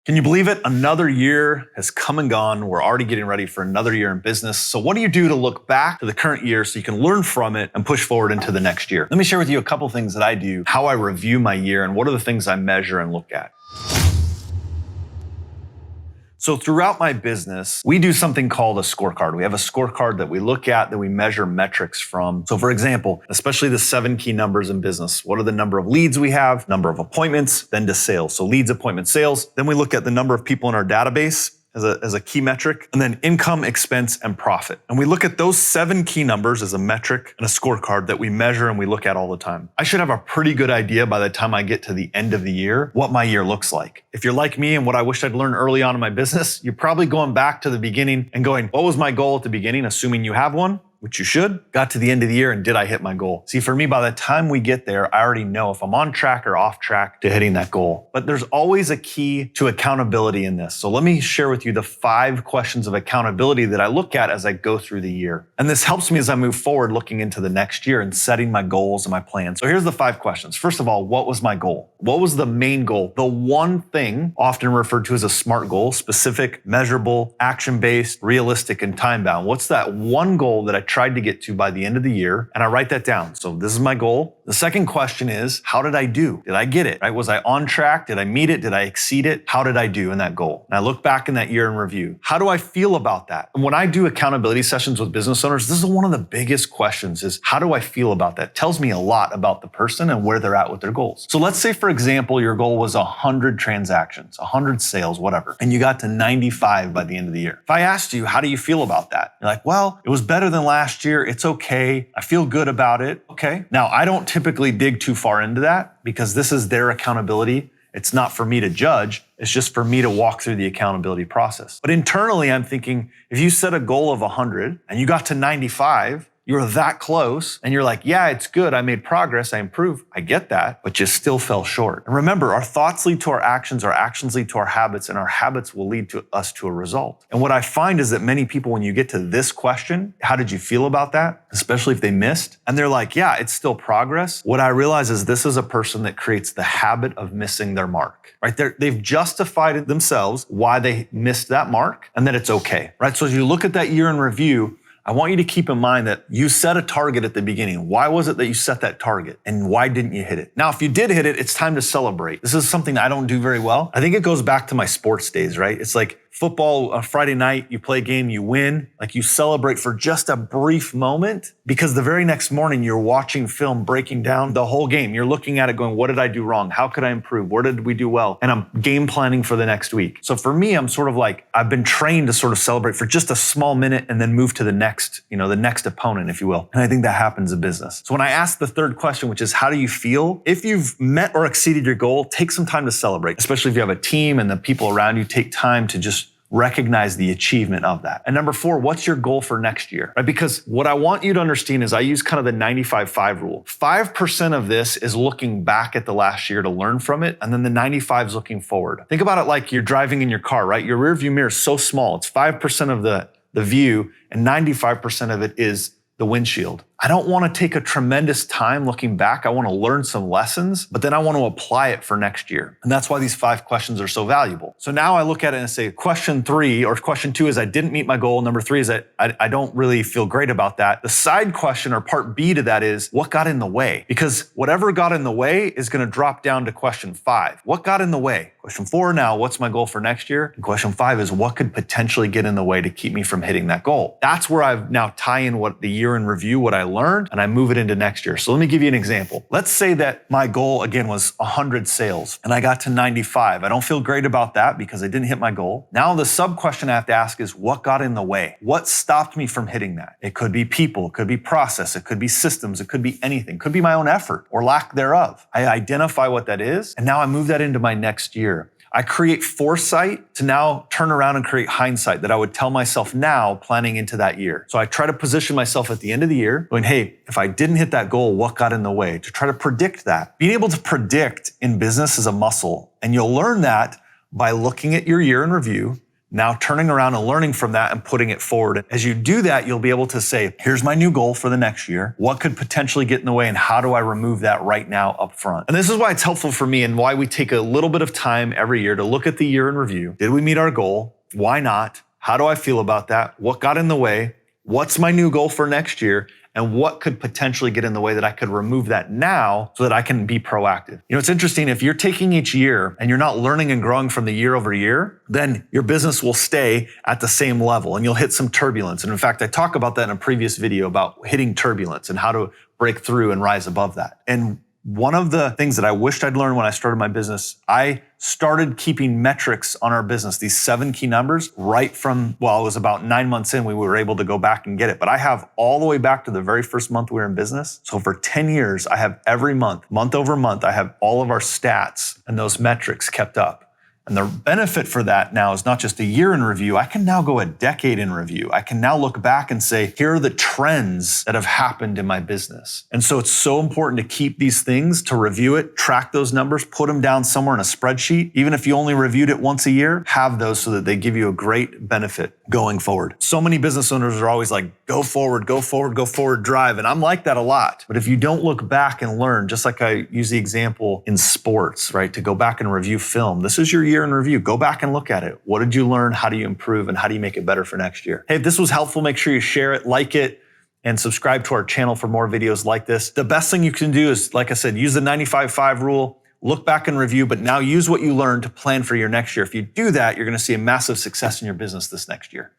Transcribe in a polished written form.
Can you believe it? Another year has come and gone. We're already getting ready for another year in business. So what do you do to look back to the current year so you can learn from it and push forward into the next year? Let me share with you a couple things that I do, how I review my year, and what are the things I measure and look at. So throughout my business, we do something called a scorecard. We have a scorecard that we look at, that we measure metrics from. So for example, especially the 7 key numbers in business. What are the number of leads we have, number of appointments, then to sales. So leads, appointments, sales. Then we look at the number of people in our database as a key metric, and then income, expense, and profit. And we look at those 7 key numbers as a metric and a scorecard that we measure and we look at all the time. I should have a pretty good idea by the time I get to the end of the year what my year looks like. If you're like me and what I wish I'd learned early on in my business, you're probably going back to the beginning and going, what was my goal at the beginning, assuming you have one? Which you should. Got to the end of the year and did I hit my goal? See, for me, by the time we get there, I already know if I'm on track or off track to hitting that goal. But there's always a key to accountability in this. So let me share with you the 5 questions of accountability that I look at as I go through the year. And this helps me as I move forward looking into the next year and setting my goals and my plans. So here's the 5 questions. First of all, what was my goal? What was the main goal? The one thing often referred to as a SMART goal: specific, measurable, action-based, realistic, and time-bound. What's that one goal that I tried to get to by the end of the year? And I write that down. So this is my goal. The second question is, how did I do? Did I get it? Right? Was I on track? Did I meet it? Did I exceed it? How did I do in that goal? And I look back in that year in review. How do I feel about that? And when I do accountability sessions with business owners, this is one of the biggest questions: is how do I feel about that? It tells me a lot about the person and where they're at with their goals. So let's say, for example, your goal was 100 transactions, 100 sales, whatever, and you got to 95 by the end of the year. If I asked you, how do you feel about that? You're like, well, it was better than last year. It's okay. I feel good about it. Okay. Now, I don't typically dig too far into that because this is their accountability. It's not for me to judge. It's just for me to walk through the accountability process. But internally, I'm thinking, if you set a goal of 100 and you got to 95, you're that close and you're like, yeah, it's good. I made progress. I improved. I get that, but you still fell short. And remember, our thoughts lead to our actions lead to our habits, and our habits will lead to us to a result. And what I find is that many people, when you get to this question, how did you feel about that? Especially if they missed, and they're like, yeah, it's still progress. What I realize is this is a person that creates the habit of missing their mark, right? They've justified themselves why they missed that mark and that it's okay, right? So as you look at that year in review, I want you to keep in mind that you set a target at the beginning. Why was it that you set that target? And why didn't you hit it? Now, if you did hit it, it's time to celebrate. This is something I don't do very well. I think it goes back to my sports days, right? It's like football on Friday night, you play a game, you win. Like, you celebrate for just a brief moment because the very next morning you're watching film breaking down the whole game. You're looking at it going, what did I do wrong? How could I improve? Where did we do well? And I'm game planning for the next week. So for me, I'm sort of like, I've been trained to sort of celebrate for just a small minute and then move to the next opponent, if you will. And I think that happens in business. So when I ask the third question, which is, how do you feel? If you've met or exceeded your goal, take some time to celebrate, especially if you have a team and the people around you. Take time to just recognize the achievement of that. And number 4, what's your goal for next year? Right? Because what I want you to understand is I use kind of the 95-5 rule. 5% of this is looking back at the last year to learn from it, and then the 95 is looking forward. Think about it like you're driving in your car, right? Your rear view mirror is so small. It's 5% of the view, and 95% of it is the windshield. I don't want to take a tremendous time looking back. I want to learn some lessons, but then I want to apply it for next year. And that's why these 5 questions are so valuable. So now I look at it and say, question 3 or question 2 is I didn't meet my goal. Number 3 is that I don't really feel great about that. The side question, or part B to that, is what got in the way? Because whatever got in the way is going to drop down to question 5. What got in the way? Question 4 now, what's my goal for next year? And question 5 is what could potentially get in the way to keep me from hitting that goal? That's where I've now tie in what the year in review, what I learned, and I move it into next year. So let me give you an example. Let's say that my goal again was 100 sales and I got to 95. I don't feel great about that because I didn't hit my goal. Now the sub question I have to ask is, what got in the way? What stopped me from hitting that? It could be people, it could be process, it could be systems, it could be anything. It could be my own effort or lack thereof. I identify what that is, and now I move that into my next year. I create foresight to now turn around and create hindsight that I would tell myself now, planning into that year. So I try to position myself at the end of the year going, hey, if I didn't hit that goal, what got in the way? To try to predict that. Being able to predict in business is a muscle, and you'll learn that by looking at your year in review, now turning around and learning from that and putting it forward. As you do that, you'll be able to say, here's my new goal for the next year. What could potentially get in the way and how do I remove that right now up front? And this is why it's helpful for me and why we take a little bit of time every year to look at the year in review. Did we meet our goal? Why not? How do I feel about that? What got in the way? What's my new goal for next year? And what could potentially get in the way that I could remove that now so that I can be proactive? You know, it's interesting. If you're taking each year and you're not learning and growing from the year over year, then your business will stay at the same level and you'll hit some turbulence. And in fact, I talk about that in a previous video about hitting turbulence and how to break through and rise above that. And one of the things that I wished I'd learned when I started my business, I started keeping metrics on our business, these 7 key numbers, right from, well, it was about 9 months in, we were able to go back and get it. But I have all the way back to the very first month we were in business. So for 10 years, I have every month, month over month, I have all of our stats and those metrics kept up. And the benefit for that now is not just a year in review. I can now go a decade in review. I can now look back and say, here are the trends that have happened in my business. And so it's so important to keep these things, to review it, track those numbers, put them down somewhere in a spreadsheet. Even if you only reviewed it once a year, have those so that they give you a great benefit going forward. So many business owners are always like, go forward, go forward, go forward, drive. And I'm like that a lot. But if you don't look back and learn, just like I use the example in sports, right? To go back and review film. This is your year in review. Go back and look at it. What did you learn? How do you improve? And how do you make it better for next year? Hey, if this was helpful, make sure you share it, like it, and subscribe to our channel for more videos like this. The best thing you can do is, like I said, use the 95-5 rule, look back and review, but now use what you learned to plan for your next year. If you do that, you're going to see a massive success in your business this next year.